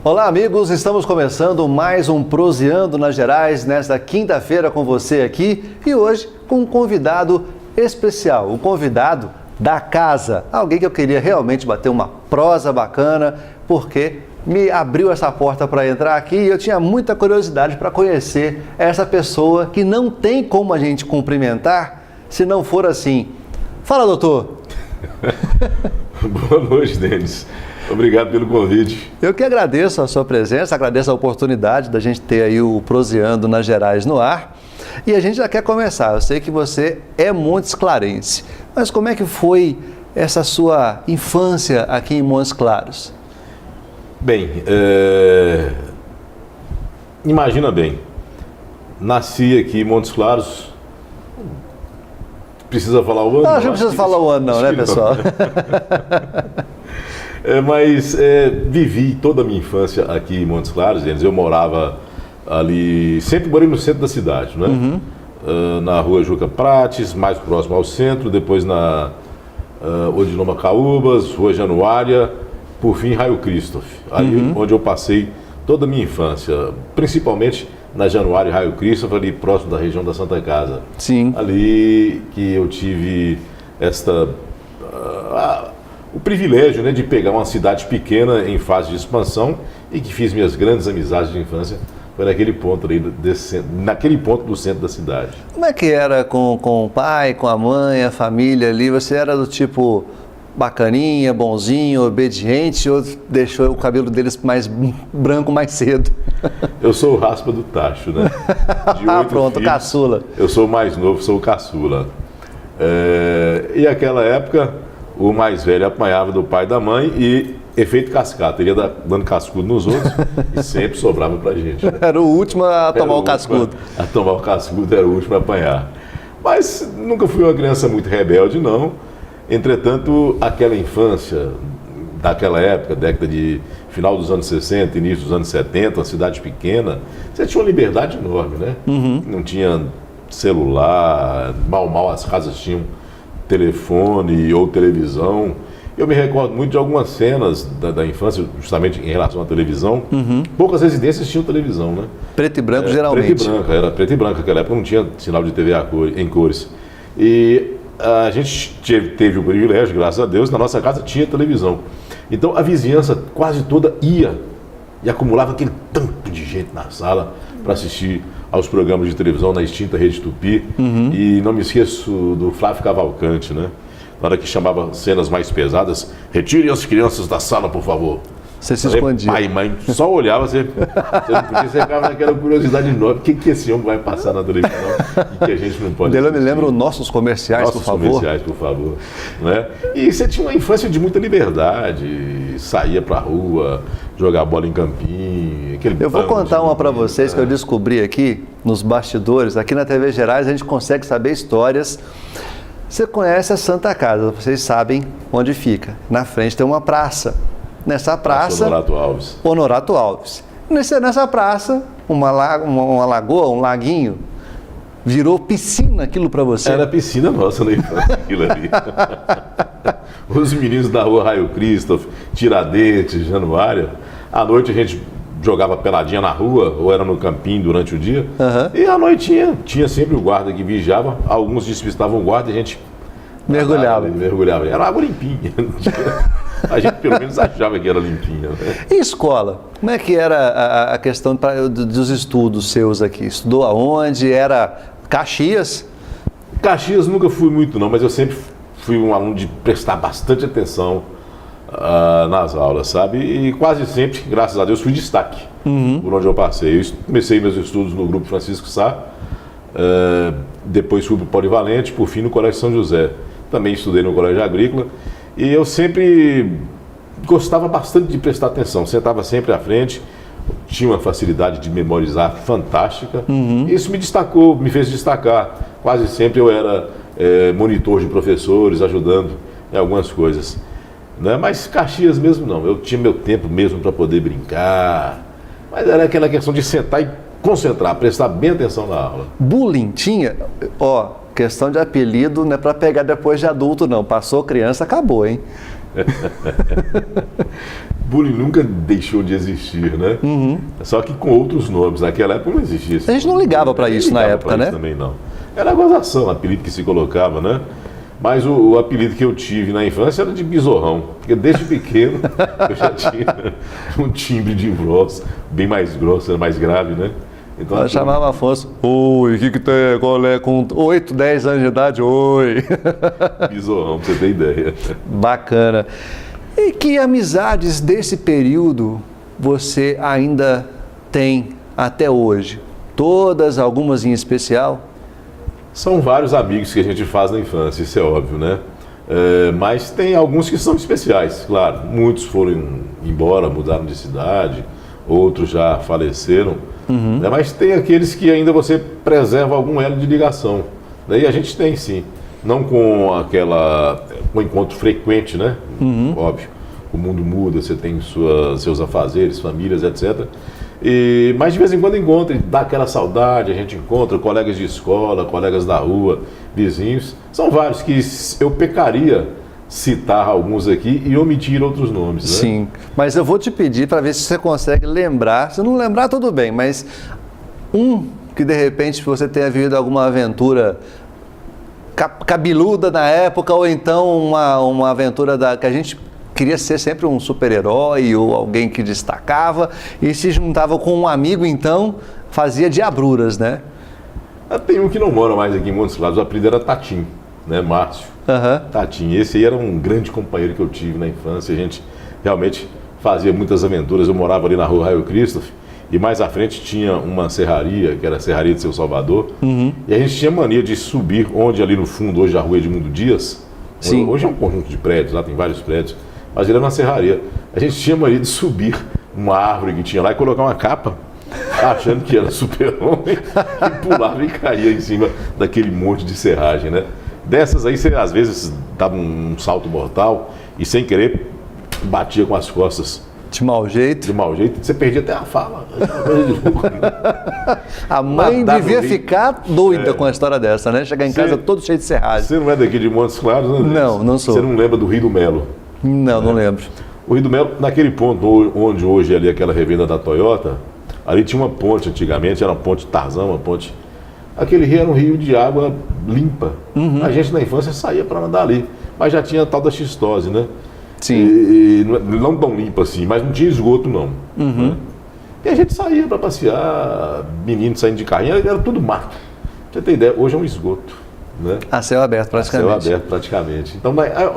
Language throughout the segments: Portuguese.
Olá, amigos, estamos começando mais um Proseando nas Gerais nesta quinta-feira com você aqui e hoje com um convidado especial, um convidado da casa, alguém que eu queria realmente bater uma prosa bacana, porque me abriu essa porta para entrar aqui e eu tinha muita curiosidade para conhecer essa pessoa que não tem como a gente cumprimentar se não for assim. Fala, doutor! Boa noite, Denis. Obrigado pelo convite. Eu que agradeço a sua presença, agradeço a oportunidade da gente ter aí o Proseando nas Gerais no ar. E a gente já quer começar. Eu sei que você é Montes Clarense, mas como é que foi essa sua infância aqui em Montes Claros? Bem, imagina bem, nasci aqui em Montes Claros. Precisa falar o ano? Não, não precisa falar o ano não, né, pessoal? Mas vivi toda a minha infância aqui em Montes Claros. Eu morava ali, sempre morei no centro da cidade, né? Na rua Juca Prates, mais próximo ao centro, depois na Odiloma Caúbas, Rua Januária, por fim Raio Christoph, ali onde eu passei toda a minha infância, principalmente na Januária e Raio Christoph, ali próximo da região da Santa Casa. Sim. Ali que eu tive o privilégio, né, de pegar uma cidade pequena em fase de expansão e que fiz minhas grandes amizades de infância foi naquele ponto ali, naquele ponto do centro da cidade. Como é que era com o pai, com a mãe, a família ali? Você era do tipo bacaninha, bonzinho, obediente ou deixou o cabelo deles mais branco mais cedo? Eu sou o raspa do tacho, né? De 8 pronto, filhos, caçula. Eu sou o mais novo, sou o caçula. E naquela época, o mais velho apanhava do pai e da mãe e efeito cascata, ele ia dando cascudo nos outros e sempre sobrava pra gente. Né? Era o último a tomar o cascudo. A tomar o cascudo, era o último a apanhar. Mas nunca fui uma criança muito rebelde, não. Entretanto, aquela infância daquela época, década de final dos anos 60, início dos anos 70, uma cidade pequena, você tinha uma liberdade enorme, né? Não tinha celular, mal as casas tinham telefone ou televisão. Eu me recordo muito de algumas cenas da infância, justamente em relação à televisão. Poucas residências tinham televisão, né? Preto e branco, geralmente. Preto e branco, era preto e branco. Naquela época não tinha sinal de TV em cores. E a gente teve o privilégio, graças a Deus, na nossa casa tinha televisão. Então a vizinhança quase toda ia e acumulava aquele tanto de gente na sala para assistir aos programas de televisão na extinta Rede Tupi. E não me esqueço do Flávio Cavalcante, né? Na hora que chamava cenas mais pesadas, retirem as crianças da sala, por favor. Você se escondia. Pai e mãe só olhava, você não podia, você ficava naquela curiosidade enorme. O que esse homem vai passar na televisão e que a gente não pode assistir? Eu me lembro nossos comerciais, por favor. Nossos comerciais, por favor. Né? E você tinha uma infância de muita liberdade, saía pra rua, jogar bola em campinho. Eu vou contar uma para vocês que eu descobri aqui nos bastidores. Aqui na TV Gerais a gente consegue saber histórias. Você conhece a Santa Casa, vocês sabem onde fica. Na frente tem uma praça. Nessa praça, Honorato Alves. Nessa praça, uma lagoa, um laguinho, virou piscina aquilo para você. Era piscina nossa na infância, aquilo ali. Os meninos da rua Raio Christoph, Tiradentes, Januária, à noite a gente jogava peladinha na rua, ou era no campinho durante o dia, e à noite tinha sempre o guarda que vigiava, alguns despistavam o guarda e a gente mergulhava. Era água limpinha. A gente pelo menos achava que era limpinha. Né? E escola? Como é que era a questão dos estudos seus aqui? Estudou aonde? Era Caxias? Caxias nunca fui muito não, mas eu sempre fui um aluno de prestar bastante atenção nas aulas, sabe? E quase sempre, graças a Deus, fui destaque por onde eu passei. Eu comecei meus estudos no Grupo Francisco Sá, depois fui para o Polivalente, por fim no Colégio São José. Também estudei no Colégio Agrícola. E eu sempre gostava bastante de prestar atenção, sentava sempre à frente, tinha uma facilidade de memorizar fantástica. Isso me fez destacar. Quase sempre eu era monitor de professores, ajudando em algumas coisas. Né? Mas Caxias mesmo não, eu tinha meu tempo mesmo para poder brincar, mas era aquela questão de sentar e concentrar, prestar bem atenção na aula. Bullying tinha? Questão de apelido não é para pegar depois de adulto, não. Passou criança, acabou, hein? bullying nunca deixou de existir, né? Só que com outros nomes. Naquela época não existia isso. A gente não ligava para isso na época, né? Também não. Era gozação, o apelido que se colocava, né? Mas o apelido que eu tive na infância era de besorrão. Porque desde pequeno eu já tinha um timbre de voz bem mais grosso, mais grave, né? Então, ela chamava Afonso, oi, o que tem, qual é, com 8, 10 anos de idade, oi. Besorrão, pra você ter ideia. Bacana. E que amizades desse período você ainda tem até hoje? Todas, algumas em especial? São vários amigos que a gente faz na infância, isso é óbvio, né? Mas tem alguns que são especiais, claro. Muitos foram embora, mudaram de cidade, outros já faleceram. Né? Mas tem aqueles que ainda você preserva algum elo de ligação. Daí a gente tem, sim. Não com um encontro frequente, né? Óbvio. O mundo muda, você tem seus afazeres, famílias, etc. Mas de vez em quando encontra, dá aquela saudade, a gente encontra colegas de escola, colegas da rua, vizinhos. São vários que eu pecaria citar alguns aqui e omitir outros nomes, né? Sim, mas eu vou te pedir para ver se você consegue lembrar. Se não lembrar, tudo bem, mas um que de repente você tenha vivido alguma aventura cabeluda na época, ou então uma aventura que a gente queria ser sempre um super-herói ou alguém que destacava e se juntava com um amigo, então fazia diabruras, né? Tem um que não mora mais aqui em Montes Claros, o apelido era Tatim, né? Márcio. Tatim. Esse aí era um grande companheiro que eu tive na infância. A gente realmente fazia muitas aventuras. Eu morava ali na rua Raio Christoph e mais à frente tinha uma serraria, que era a Serraria de Seu Salvador. E a gente tinha mania de subir, onde ali no fundo, hoje a rua Edmundo Dias. Sim. Hoje é um conjunto de prédios, lá tem vários prédios. Mas ele era uma serraria. A gente tinha mania de subir uma árvore que tinha lá e colocar uma capa, achando que era super-homem, e pulava e caía em cima daquele monte de serragem, né? Dessas aí, você às vezes dava um salto mortal e sem querer batia com as costas. De mau jeito? De mau jeito. Você perdia até a fala. A mãe devia ficar doida com a história dessa, né? Chegar em casa todo cheio de serragem. Você não é daqui de Montes Claros, né? Não, não sou. Você não lembra do Rio do Melo? Não lembro. O Rio do Melo, naquele ponto onde hoje é ali aquela revenda da Toyota, ali tinha uma ponte antigamente, era uma ponte Tarzan, uma ponte. Aquele rio era um rio de água limpa. A gente na infância saía para andar ali, mas já tinha a tal da xistose, né? Sim. E não tão limpa assim, mas não tinha esgoto não. Né? E a gente saía para passear, meninos saindo de carrinho, era tudo mato. Pra você ter ideia, hoje é um esgoto. Né? A céu aberto, praticamente. A céu aberto, praticamente. Então,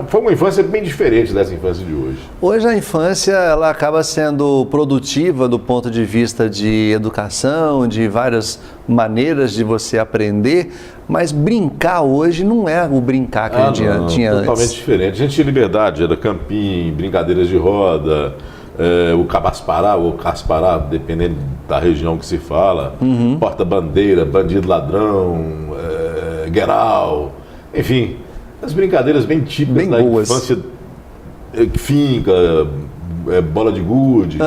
foi uma infância bem diferente dessa infância de hoje. Hoje a infância ela acaba sendo produtiva do ponto de vista de educação, de várias maneiras de você aprender, mas brincar hoje não é o brincar que a gente tinha antes. Totalmente diferente. A gente tinha liberdade, era camping, brincadeiras de roda, o cabaspará ou caspará, dependendo da região que se fala, porta-bandeira, bandido ladrão, gueral, enfim, as brincadeiras bem típicas bem da boas. Infância, finca, bola de gude,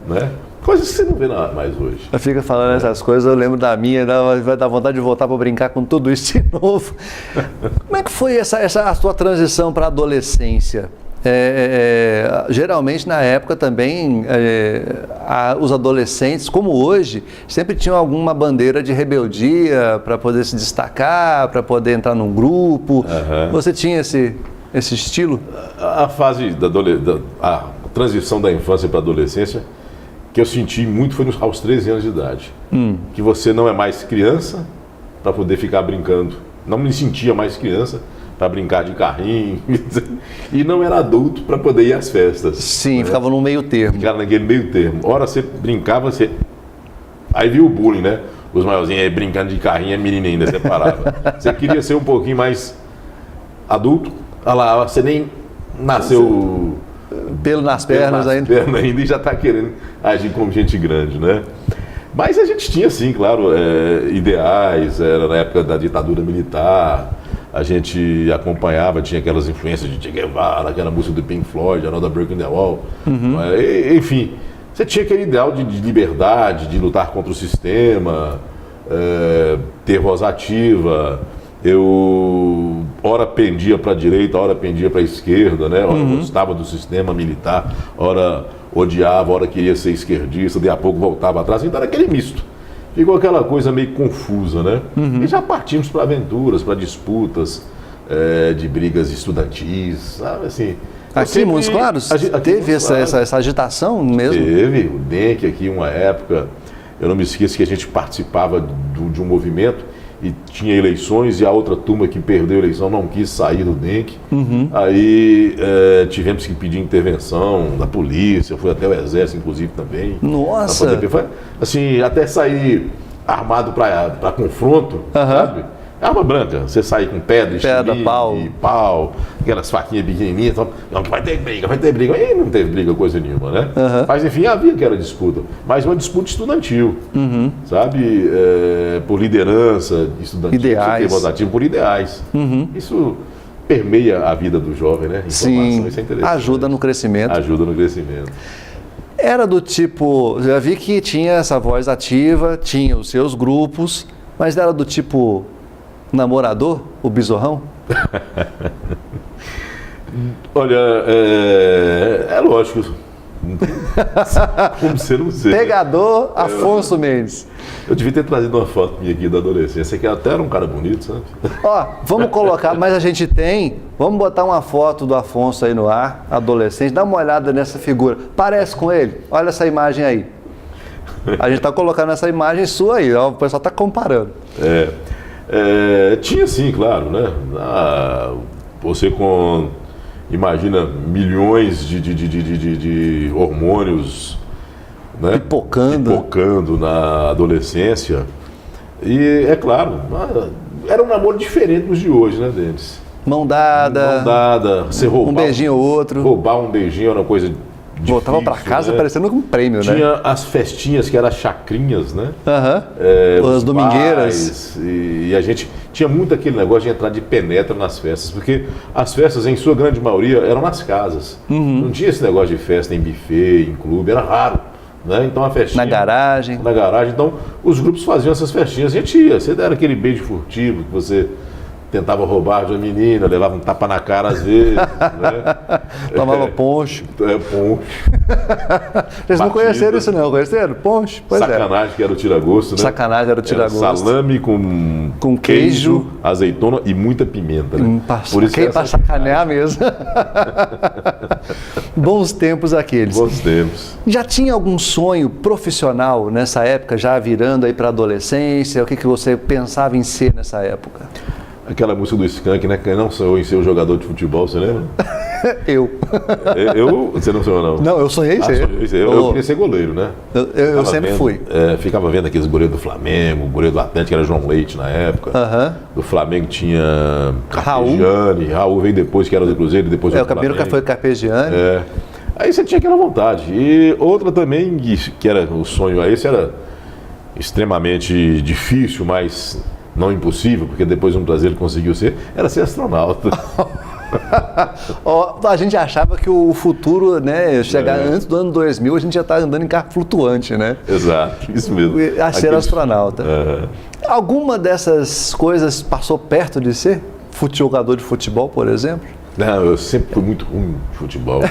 né? Coisas que você não vê mais hoje. Eu fico falando essas coisas, eu lembro da minha, vai dar vontade de voltar para brincar com tudo isso de novo. Como é que foi a sua transição para a adolescência? Geralmente na época também os adolescentes, como hoje, sempre tinham alguma bandeira de rebeldia para poder se destacar, para poder entrar num grupo. Você tinha esse estilo? A fase a transição da infância para a adolescência que eu senti muito foi aos 13 anos de idade. Que você não é mais criança para poder ficar brincando. Não me sentia mais criança para brincar de carrinho, e não era adulto para poder ir às festas. Sim, né? Ficava no meio termo. Ficava naquele meio termo. Ora você brincava, aí viu o bullying, né? Os maiorzinhos aí brincando de carrinho, a menina ainda separava. Você queria ser um pouquinho mais adulto, olha lá, você nem nasceu... Pelo nas pernas ainda. E já está querendo agir como gente grande, né? Mas a gente tinha, sim, claro, ideais, era na época da ditadura militar. A gente acompanhava, tinha aquelas influências de Che Guevara, aquela música do Pink Floyd, Another Brick in the Wall. Enfim, você tinha aquele ideal de liberdade, de lutar contra o sistema, ter voz ativa. Eu, ora pendia para a direita, ora pendia para a esquerda, né? Ora gostava do sistema militar, ora odiava, a hora queria ser esquerdista, daí a pouco voltava atrás, então era aquele misto. Ficou aquela coisa meio confusa, né? E já partimos para aventuras, para disputas, de brigas estudantis, sabe, assim... Aqui em Montes Claros, teve essa agitação mesmo? Teve, o DENC aqui, uma época, eu não me esqueço que a gente participava de um movimento e tinha eleições e a outra turma que perdeu a eleição não quis sair do DENC. Aí tivemos que pedir intervenção da polícia, foi até o exército, inclusive, também. Nossa! Foi, assim, até sair armado para confronto, sabe? Arma branca, você sair com pedra, pau, aquelas faquinhas pequenininhas, então, não, que vai ter briga. Aí não teve briga, coisa nenhuma, né? Mas enfim, havia aquela disputa, mas uma disputa estudantil, sabe? Por liderança estudantil, por ideais. Isso permeia a vida do jovem, né? Sim, isso é interessante. Ajuda no crescimento. Ajuda no crescimento. Era do tipo, já vi que tinha essa voz ativa, tinha os seus grupos, mas era do tipo... namorador, o Bizorrão? Olha, é lógico. Como você não sei. Pegador Afonso Mendes. Eu devia ter trazido uma foto minha aqui da adolescência, que até era um cara bonito, sabe? Ó, vamos colocar, mas a gente tem, vamos botar uma foto do Afonso aí no ar, adolescente, dá uma olhada nessa figura. Parece com ele? Olha essa imagem aí. A gente está colocando essa imagem sua aí, ó, o pessoal está comparando. Tinha sim, claro, né? Você imagina milhões de hormônios, né? Pipocando na adolescência. E é claro, era um namoro diferente dos de hoje, né, Denis? Mão dada, você roubar, um beijinho ou outro. Roubar um beijinho era uma coisa difícil, voltava para casa, né? Parecendo um prêmio, né? Tinha as festinhas que eram chacrinhas, né? As domingueiras. E a gente tinha muito aquele negócio de entrar de penetra nas festas, porque as festas, em sua grande maioria, eram nas casas. Não tinha esse negócio de festa em buffet, em clube, era raro. Né? Então a festinha... Na garagem, então os grupos faziam essas festinhas. A gente ia, você era aquele beijo furtivo que você... tentava roubar de uma menina, levava um tapa na cara às vezes, né? Tomava poncho. Poncho. Vocês não conheceram isso não, conheceram? Poncho? Pois sacanagem que era o tira-gosto, né? Sacanagem era o tira-gosto. Salame com queijo, azeitona e muita pimenta, né? Por isso para sacanear mesmo. Bons tempos aqueles. Bons tempos. Já tinha algum sonho profissional nessa época, já virando aí para a adolescência? O que você pensava em ser nessa época? Aquela música do Skank, né? Quem não sonhou em ser um jogador de futebol, você lembra? Eu. Você não sonhou, não? Não, eu sonhei ser. Eu queria ser goleiro, né? Eu sempre fui. Ficava vendo aqueles goleiros do Flamengo, o goleiro do Atlético, que era João Leite na época. Do Flamengo tinha Carpegiani, Raul veio depois, que era do Cruzeiro, e depois do Flamengo. O primeiro que foi Carpegiani. Aí você tinha aquela vontade. E outra também, que era o sonho a esse, era extremamente difícil, mas... não impossível, porque depois um brasileiro conseguiu era ser astronauta. A gente achava que o futuro, né, chegar antes do ano 2000, a gente já está andando em carro flutuante, né? Exato, isso mesmo. A ser astronauta. Alguma dessas coisas passou perto de ser? Jogador de futebol, por exemplo? Não, eu sempre fui muito ruim de futebol.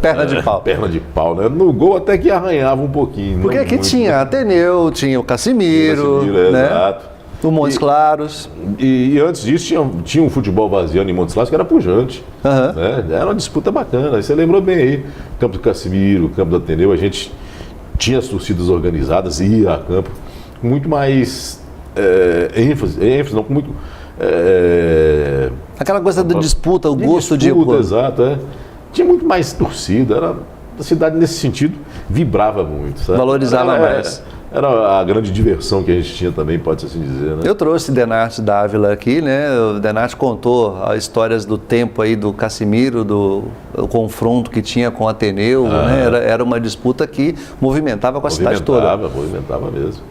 Perna de pau. Perna de pau, né? No gol até que arranhava um pouquinho. Porque aqui tinha Ateneu, tinha o Casimiro, né? Exato. O Montes Claros. E antes disso tinha um futebol vaziando em Montes Claros que era pujante. Né? Era uma disputa bacana. Você lembrou bem aí. Campo do Casimiro, campo do Ateneu, a gente tinha as torcidas organizadas, ia a campo com muito mais ênfase não, com muito... aquela coisa da disputa, o gosto de... Exato, Tinha muito mais torcida. A cidade, nesse sentido, vibrava muito. Sabe? Valorizava mais. Era a grande diversão que a gente tinha também, pode-se assim dizer, né? Eu trouxe Denarte Dávila aqui, né? O Denarte contou as histórias do tempo aí do Casimiro, do confronto que tinha com o Ateneu, né? Era uma disputa que movimentava com a cidade toda. Movimentava mesmo.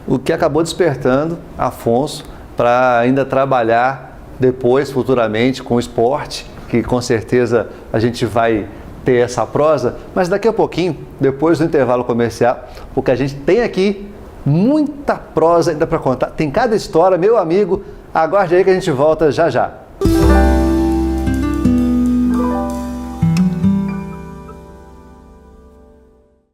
O que acabou despertando Afonso para ainda trabalhar depois, futuramente, com o esporte, que com certeza a gente vai ter essa prosa, mas daqui a pouquinho, depois do intervalo comercial, porque a gente tem aqui muita prosa ainda para contar, tem cada história, meu amigo, aguarde aí que a gente volta já já.